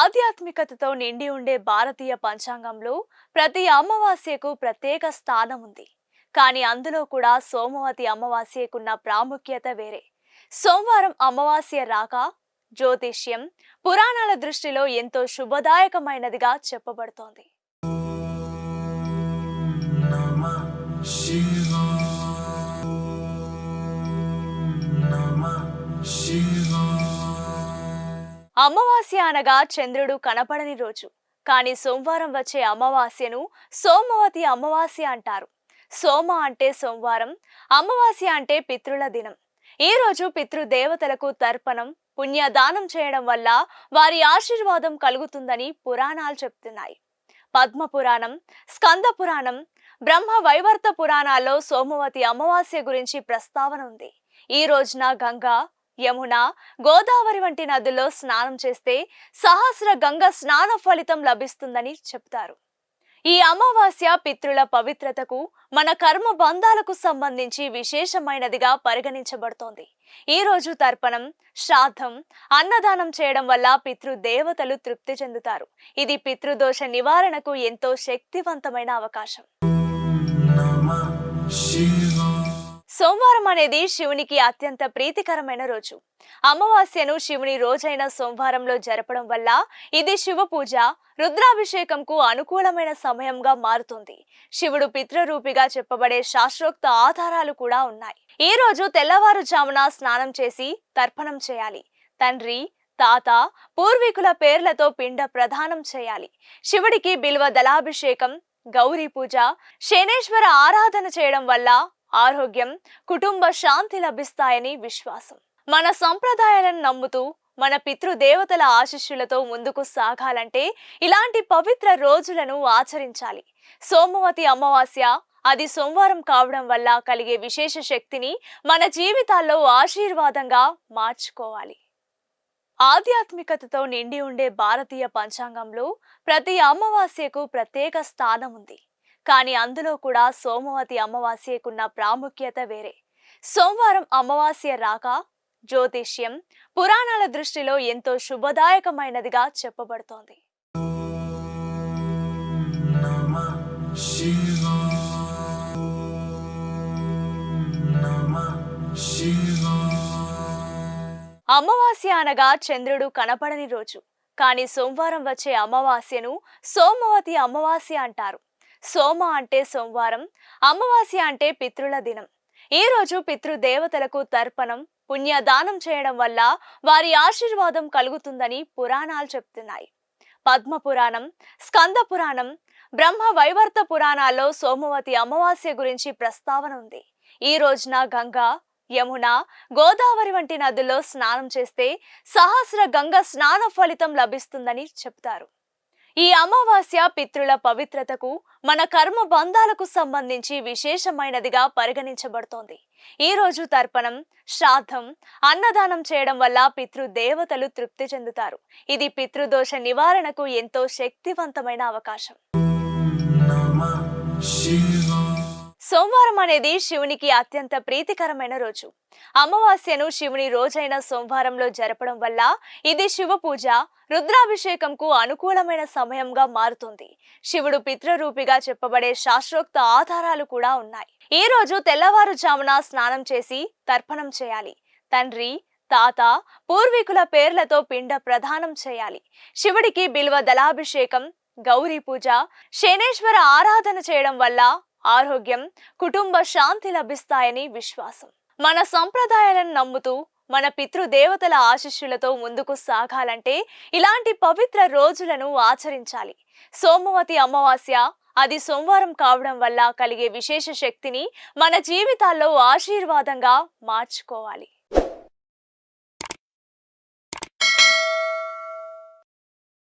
ఆధ్యాత్మికతతో నిండి ఉండే భారతీయ పంచాంగంలో ప్రతి అమావాస్యకు ప్రత్యేక స్థానం ఉంది. కానీ అందులో కూడా సోమవతి అమావాస్యకున్న ప్రాముఖ్యత వేరే. సోమవారం అమావాస్య రాక జ్యోతిష్యం, పురాణాల దృష్టిలో ఎంతో శుభదాయకమైనదిగా చెప్పబడుతోంది. అమావాస్య అనగా చంద్రుడు కనపడని రోజు. కానీ సోమవారం వచ్చే అమావాస్యను సోమవతి అమావాస్య అంటారు. సోమ అంటే సోమవారం, అమావాస్య అంటే పితృల దినం. ఈ రోజు పితృదేవతలకు తర్పణం, పుణ్యదానం చేయడం వల్ల వారి ఆశీర్వాదం కలుగుతుందని పురాణాలు చెప్తున్నాయి. పద్మ పురాణం, స్కంద పురాణం, బ్రహ్మ వైవర్త పురాణాల్లో సోమవతి అమావాస్య గురించి ప్రస్తావన ఉంది. ఈ రోజున గంగా, యమున, గోదావరి వంటి నదుల్లో స్నానం చేస్తే సహస్ర గంగ స్నాన ఫలితం లభిస్తుందని చెప్తారు. ఈ అమావాస్య పితృల పవిత్రతకు, మన కర్మ బంధాలకు సంబంధించి విశేషమైనదిగా పరిగణించబడుతోంది. ఈ రోజు తర్పణం, శ్రాద్ధం, అన్నదానం చేయడం వల్ల పితృదేవతలు తృప్తి చెందుతారు. ఇది పితృదోష నివారణకు ఎంతో శక్తివంతమైన అవకాశం. సోమవారం అనేది శివునికి అత్యంత ప్రీతికరమైన రోజు. అమావాస్యను శివుని రోజైన సోమవారంలో జరపడం వల్ల ఇది శివ పూజ, రుద్రాభిషేకంకు అనుకూలమైన సమయంగా మారుతుంది. శివుడు పితృరూపిగా చెప్పబడే శాస్త్రోక్త ఆధారాలు కూడా ఉన్నాయి. ఈ రోజు తెల్లవారుజామున స్నానం చేసి తర్పణం చేయాలి. తండ్రి, తాత, పూర్వీకుల పేర్లతో పిండ ప్రదానం చేయాలి. శివుడికి బిల్వ దళాభిషేకం, గౌరీ పూజ, శనేశ్వర ఆరాధన చేయడం వల్ల ఆరోగ్యం, కుటుంబ శాంతి లభిస్తాయని విశ్వాసం. మన సంప్రదాయాలను నమ్ముతూ మన పితృదేవతల ఆశీస్సులతో ముందుకు సాగాలంటే ఇలాంటి పవిత్ర రోజులను ఆచరించాలి. సోమవతి అమావాస్య, అది సోమవారం కావడం వల్ల కలిగే విశేష శక్తిని మన జీవితాల్లో ఆశీర్వాదంగా మార్చుకోవాలి. ఆధ్యాత్మికతతో నిండి ఉండే భారతీయ పంచాంగంలో ప్రతి అమావాస్యకు ప్రత్యేక స్థానం ఉంది. కానీ అందులో కూడా సోమవతి అమావాస్యకున్న ప్రాముఖ్యత వేరే. సోమవారం అమావాస్య రాక జ్యోతిష్యం, పురాణాల దృష్టిలో ఎంతో శుభదాయకమైనదిగా చెప్పబడుతోంది. అమావాస్య అనగా చంద్రుడు కనపడని రోజు. కానీ సోమవారం వచ్చే అమావాస్యను సోమవతి అమావాస్య అంటారు. సోమ అంటే సోమవారం, అమావాస్య అంటే పితృల దినం. ఈ రోజు పితృదేవతలకు తర్పణం, పుణ్యదానం చేయడం వల్ల వారి ఆశీర్వాదం కలుగుతుందని పురాణాలు చెప్తున్నాయి. పద్మ పురాణం, స్కంద పురాణం, బ్రహ్మ వైవర్త పురాణాల్లో సోమవతి అమావాస్య గురించి ప్రస్తావన ఉంది. ఈ రోజున గంగా, యమున, గోదావరి వంటి నదుల్లో స్నానం చేస్తే సహస్ర గంగ స్నాన ఫలితం లభిస్తుందని చెప్తారు. ఈ అమావాస్య పితృల పవిత్రతకు, మన కర్మ బంధాలకు సంబంధించి విశేషమైనదిగా పరిగణించబడుతోంది. ఈ రోజు తర్పణం, శ్రాద్ధం, అన్నదానం చేయడం వల్ల పితృదేవతలు తృప్తి చెందుతారు. ఇది పితృదోష నివారణకు ఎంతో శక్తివంతమైన అవకాశం. సోమవారం అనేది శివునికి అత్యంత ప్రీతికరమైన రోజు. అమావాస్యను శివుని రోజైన సోమవారంలో జరపడం వల్ల ఇది శివ పూజ, రుద్రాభిషేకంకు అనుకూలమైన సమయంగా మారుతుంది. శివుడు పితృరూపిగా చెప్పబడే శాస్త్రోక్త ఆధారాలు కూడా ఉన్నాయి. ఈ రోజు తెల్లవారుజామున స్నానం చేసి తర్పణం చేయాలి. తండ్రి, తాత, పూర్వీకుల పేర్లతో పిండ ప్రదానం చేయాలి. శివుడికి బిల్వ దళాభిషేకం, గౌరీ పూజ, శనేశ్వర ఆరాధన చేయడం వల్ల ఆరోగ్యం, కుటుంబ శాంతి లభిస్తాయని విశ్వాసం. మన సంప్రదాయాలను నమ్ముతూ మన పితృదేవతల ఆశీస్సులతో ముందుకు సాగాలంటే ఇలాంటి పవిత్ర రోజులను ఆచరించాలి. సోమవతి అమావాస్య, అది సోమవారం కావడం వల్ల కలిగే విశేష శక్తిని మన జీవితాల్లో ఆశీర్వాదంగా మార్చుకోవాలి.